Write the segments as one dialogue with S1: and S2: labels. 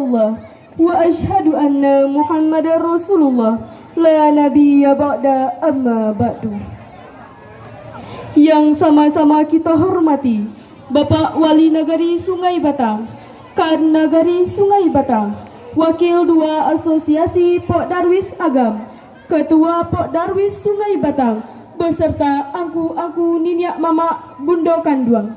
S1: illallah wa asyhadu anna Muhammadar Rasulullah la nabiyya ba'da amma ba'du. Yang sama-sama kita hormati Bapak Wali Nagari Sungai Batang, Kad Nagari Sungai Batang, Wakil 2 Asosiasi Pok Darwis Agam, Ketua Pok Darwis Sungai Batang, beserta angku-angku ninyak mamak Bundo Kanduang.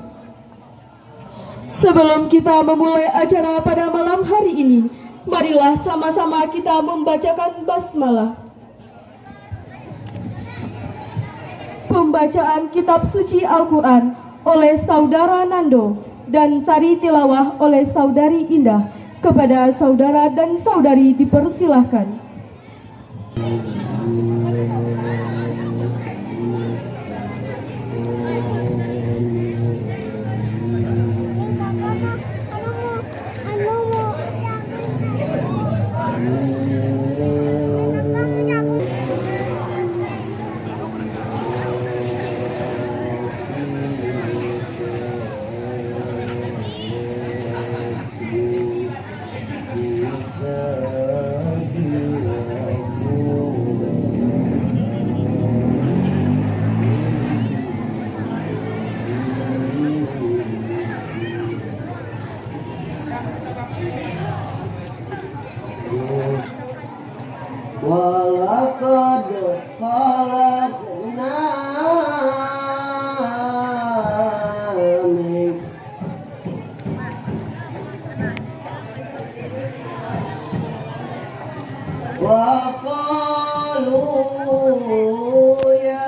S1: Sebelum kita memulai acara pada malam hari ini, marilah sama-sama kita membacakan basmalah. Pembacaan kitab suci Al-Quran oleh Saudara Nando dan sari tilawah oleh Saudari Indah. Kepada saudara dan saudari dipersilahkan.
S2: Walaqad khalaqna wa qalu ya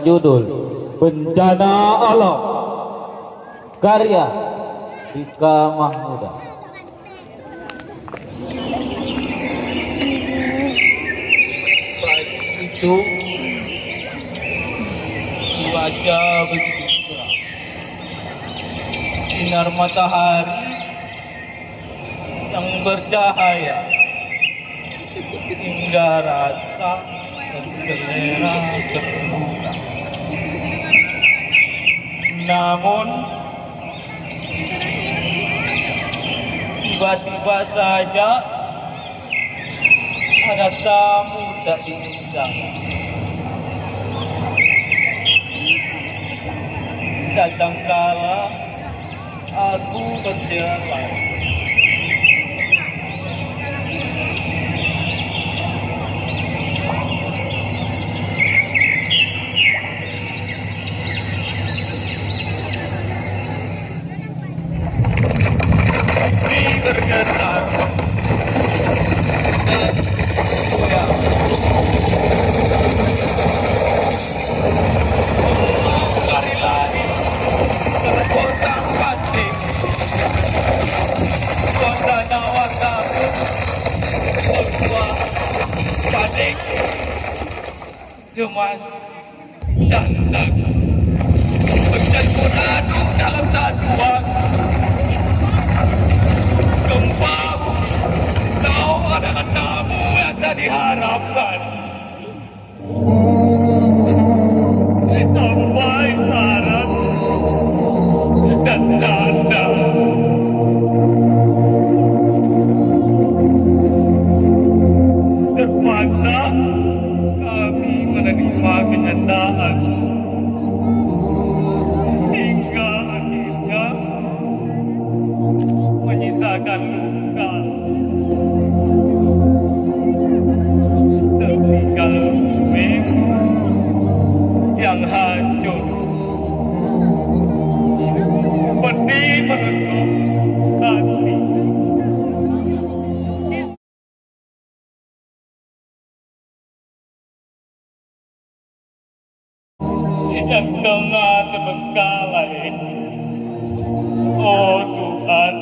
S3: berjudul Bencana Alam, karya Dika Mahmuda.
S4: Pagi itu cuaca begitu cerah, sinar matahari yang bercahaya hingga rasa dan selera berkurang. Namun tiba-tiba saja ada tamu tak diundang. Datang kala aku berjalan, bergetar dan goyang. Lari-lari terpotak-panting, suasana warna sebuah panik, cemas dan takut bercampur aduk dalam satu waktu. Gempa, kau adalah tamu yang tak diharapkan. Tanpa isyarat dan tanda. Terpaksa kami menerima kenyataan. Hingga akhirnya menyisakan luka, tertinggal bumi yang hancur, pedih menusuk hati. Yang tengah terbengkalai, oh Tuhan,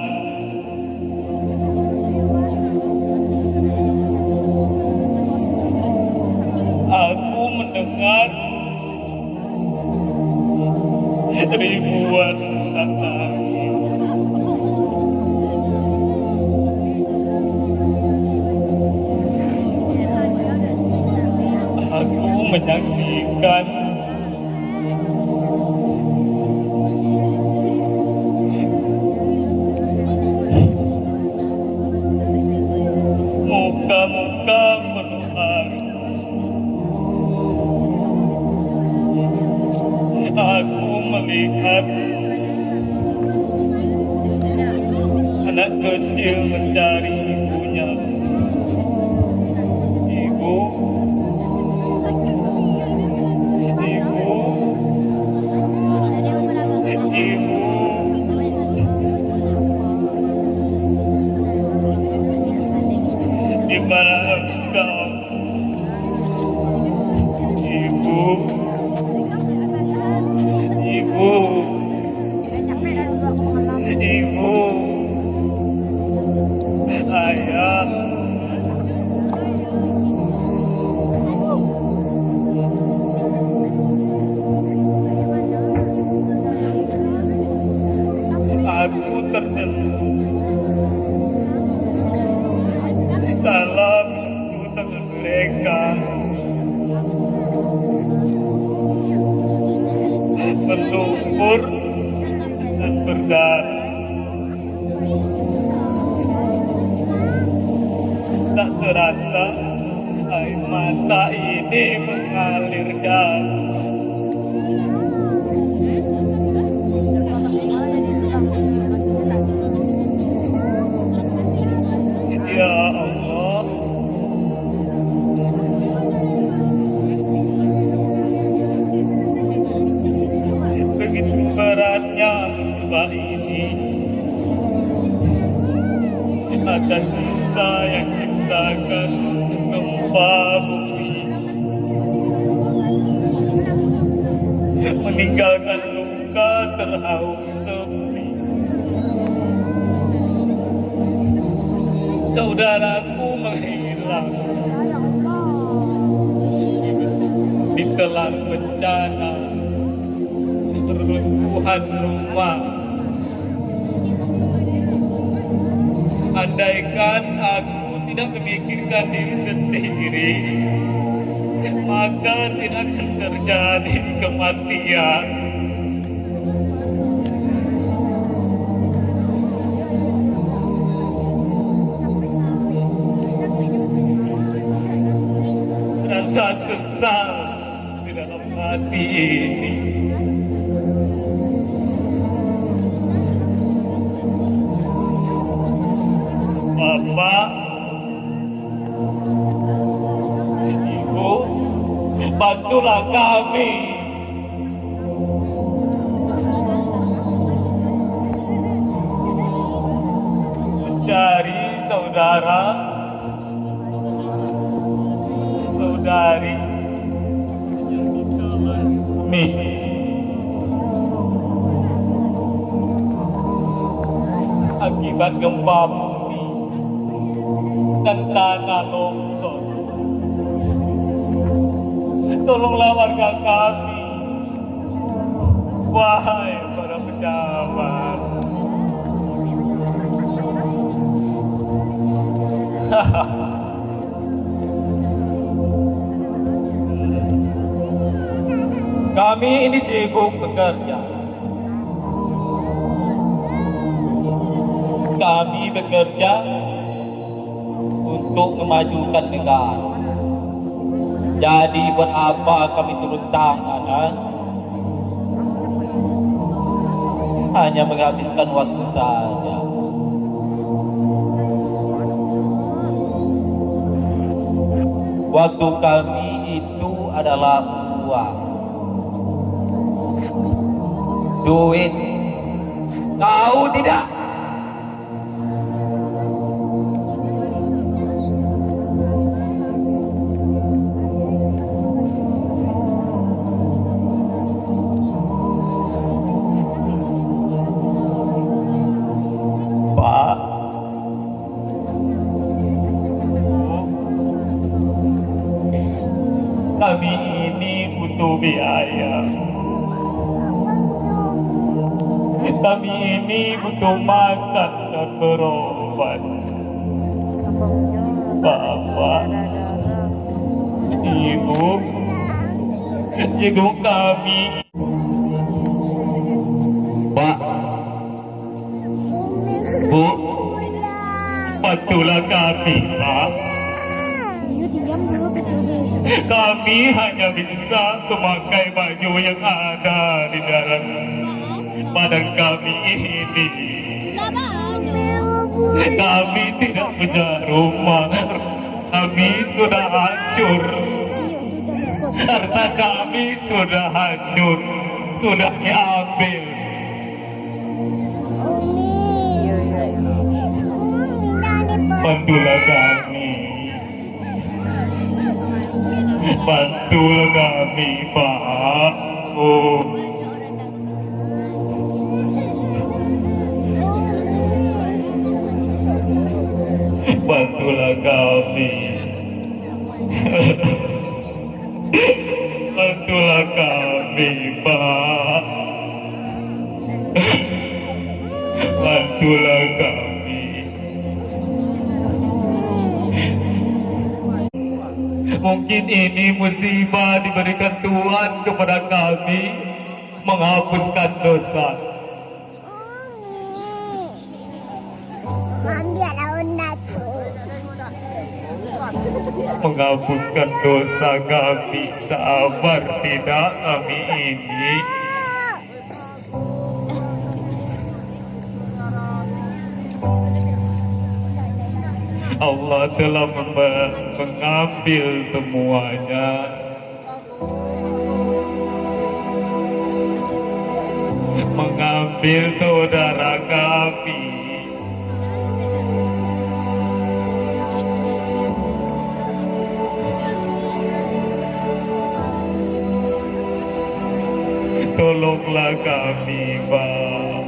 S4: aku mendengar ribuan tangis. Aku menyaksikan muka-muka penuh haru. Aku melihat anak kecil mencari ibunya. Ibu, ibu, ibu. Di mana engkau, ibu? Ibu, ibu, ayah, aku tersentuh dalam tangan mereka. Berlumpur dan berdarah, tak terasa air mata ini mengalir jauh. Ya Allah, begitu beratnya musibah ini atas sisa yang ciptakan gempa bumi. berhaum sepi. Saudaraku menghilang ditelan bencana, runtuhan rumah. Andaikan aku tidak memikirkan diri sendiri, maka tidak akan terjadi kematian. Rasa sesal di dalam hati ini. Bapak, Ibu, bantulah kami. Mencari saudara, saudari nih. Akibat gempa bumi dan tanah longsor, tolonglah warga kami, wahai para pejabat. Kami ini sibuk bekerja. Kami bekerja untuk memajukan negara. Jadi buat apa kami turun tangan? Hanya menghabiskan waktu saja. Waktu kami itu adalah uang, duit. Tahu tidak? Pak, kami ini butuh biaya. Kami ini butuh makan dan berobat. Bapak, Ibu, jenguk kami. Pak, Bu, bantulah kami, Pak. Kami hanya bisa memakai baju yang ada di dalam badan kami ini. Kami tidak punya rumah. Kami sudah hancur. Harta kami sudah hancur, sudah diambil. Bantulah kami. Bantulah kami, Pak. Oh. Bantulah kami. Bantulah kami, Pak. Bantulah kami. Mungkin ini musibah diberikan Tuhan kepada kami, menghapuskan dosa. Menghapuskan dosa kami, sabar tidak kami ini. Allah telah mengambil semuanya. Mengambil saudara kami. tolonglah kami, Pak.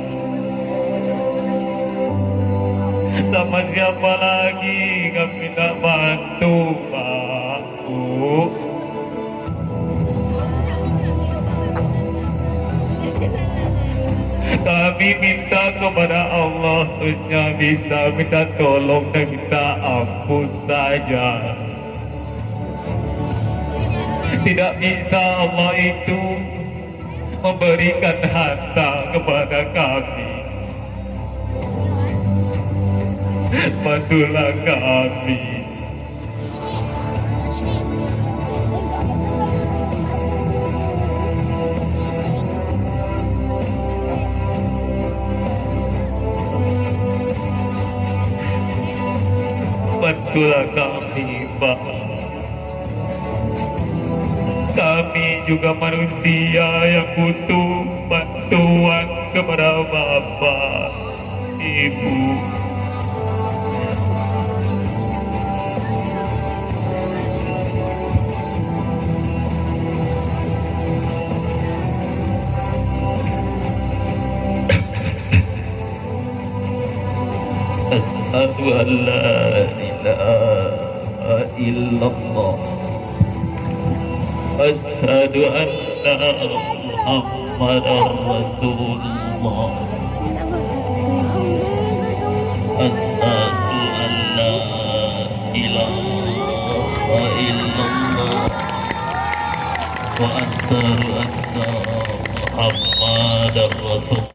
S4: Sama siapa lagi kami nak bantu, Pak? Bu. Kami minta kepada Allah hanya bisa minta tolong dan minta ampun saja. Tidak bisa Allah itu memberikan harta kepada kami. Bantulah kami. Bantulah kami, Pak. Kami juga manusia yang butuh bantuan kepada Bapak, Ibu. Asyhadu an la ilaha illallah. Asyhadu anna Muhammadar Rasulullah. Asyhadu an la ilaha illallah. Wa asyhadu anna Muhammadar Rasulullah.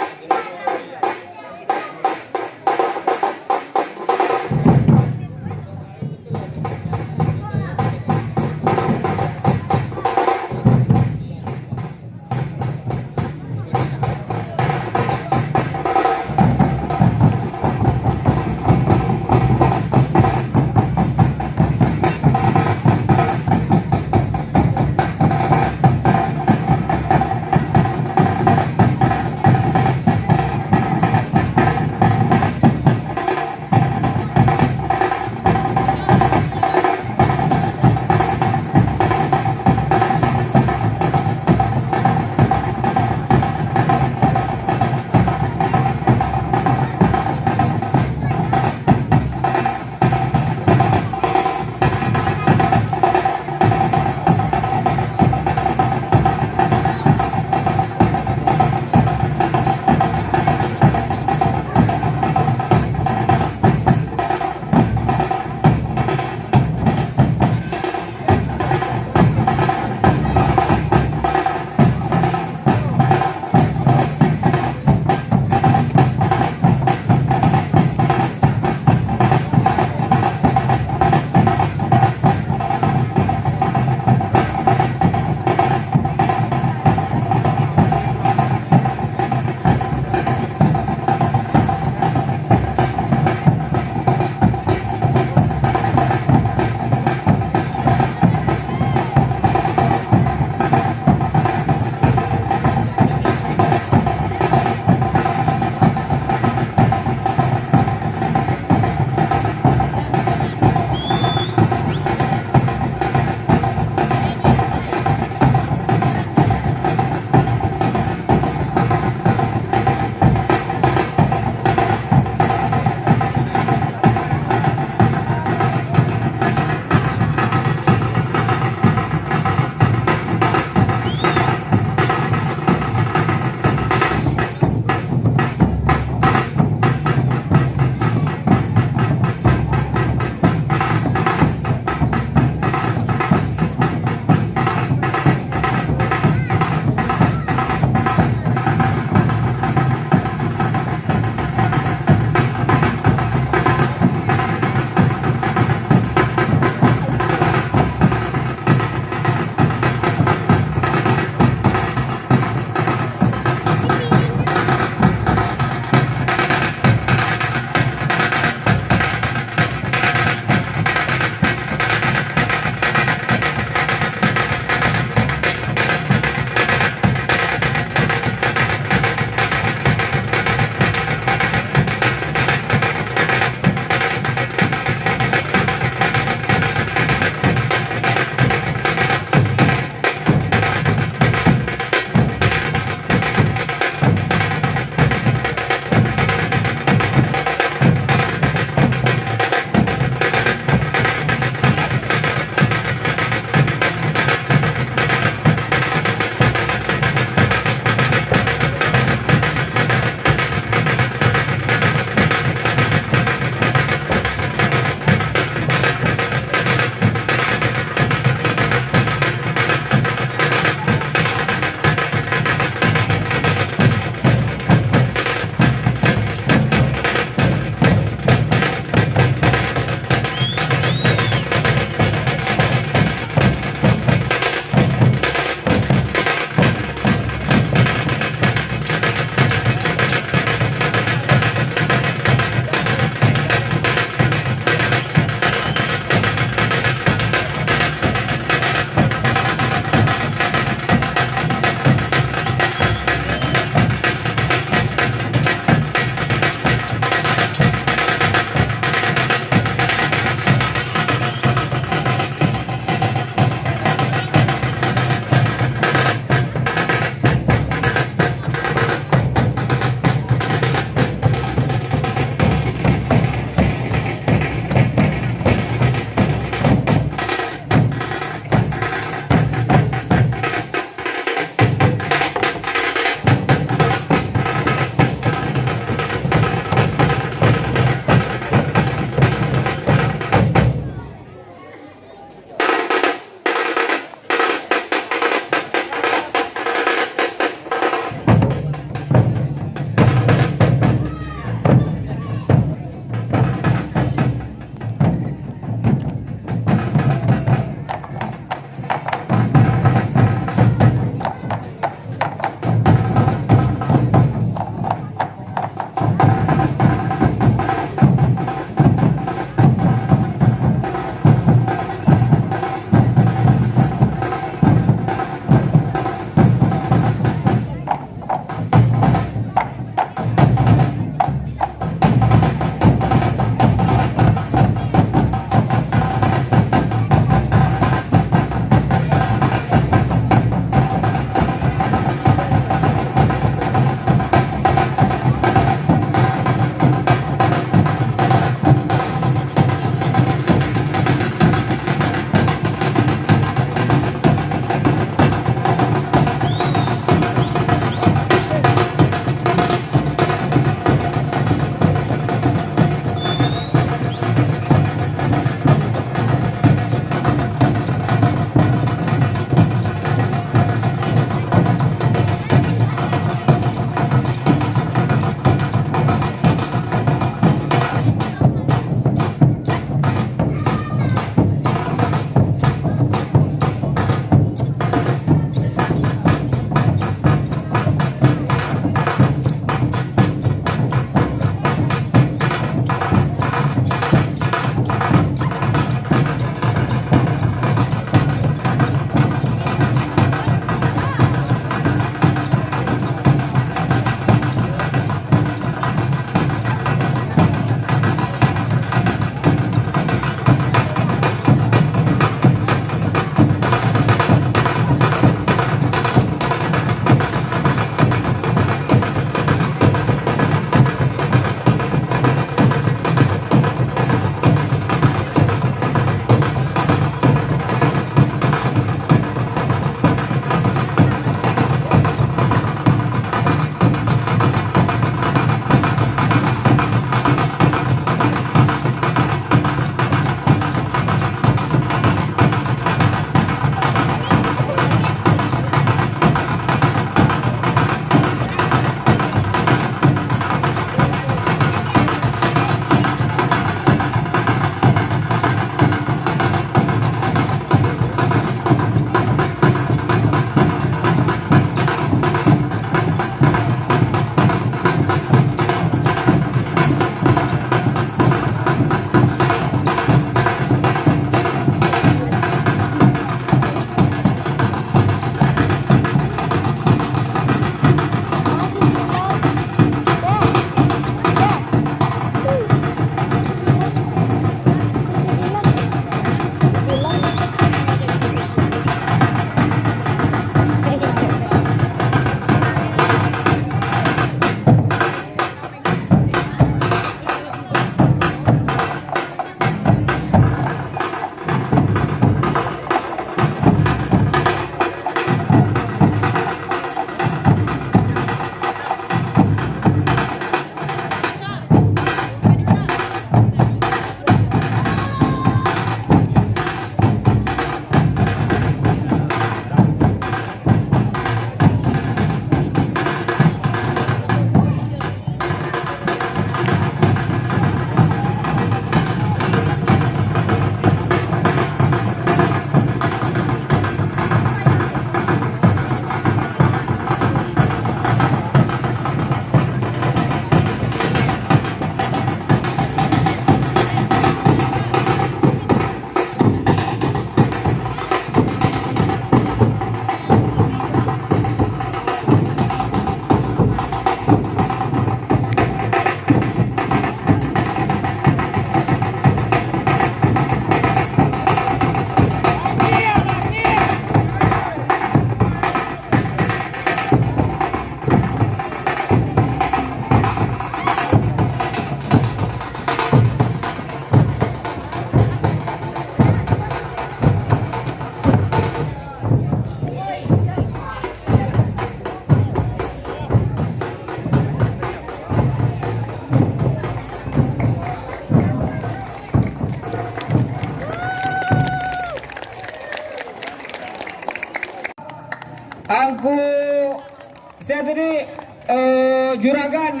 S5: juragan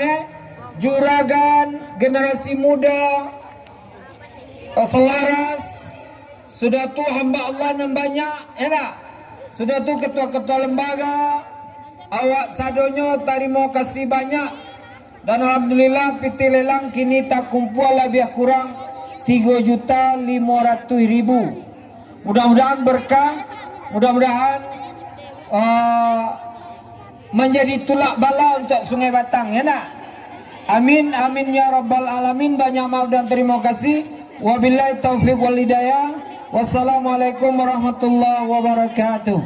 S5: juragan generasi muda selaras, sudah tu hamba Allah yang banyak, sudah tu ketua-ketua lembaga, awak sadonyo terima kasih banyak, dan alhamdulillah piti lelang kini tak kumpul lebih kurang 3.500.000. Mudah-mudahan berkah, mudah-mudahan menjadi tulak bala untuk Sungai Batang, amin amin ya rabbal alamin. Banyak maaf dan terima kasih. Wabillahi taufiq wal hidayah. Wassalamualaikum warahmatullahi wabarakatuh.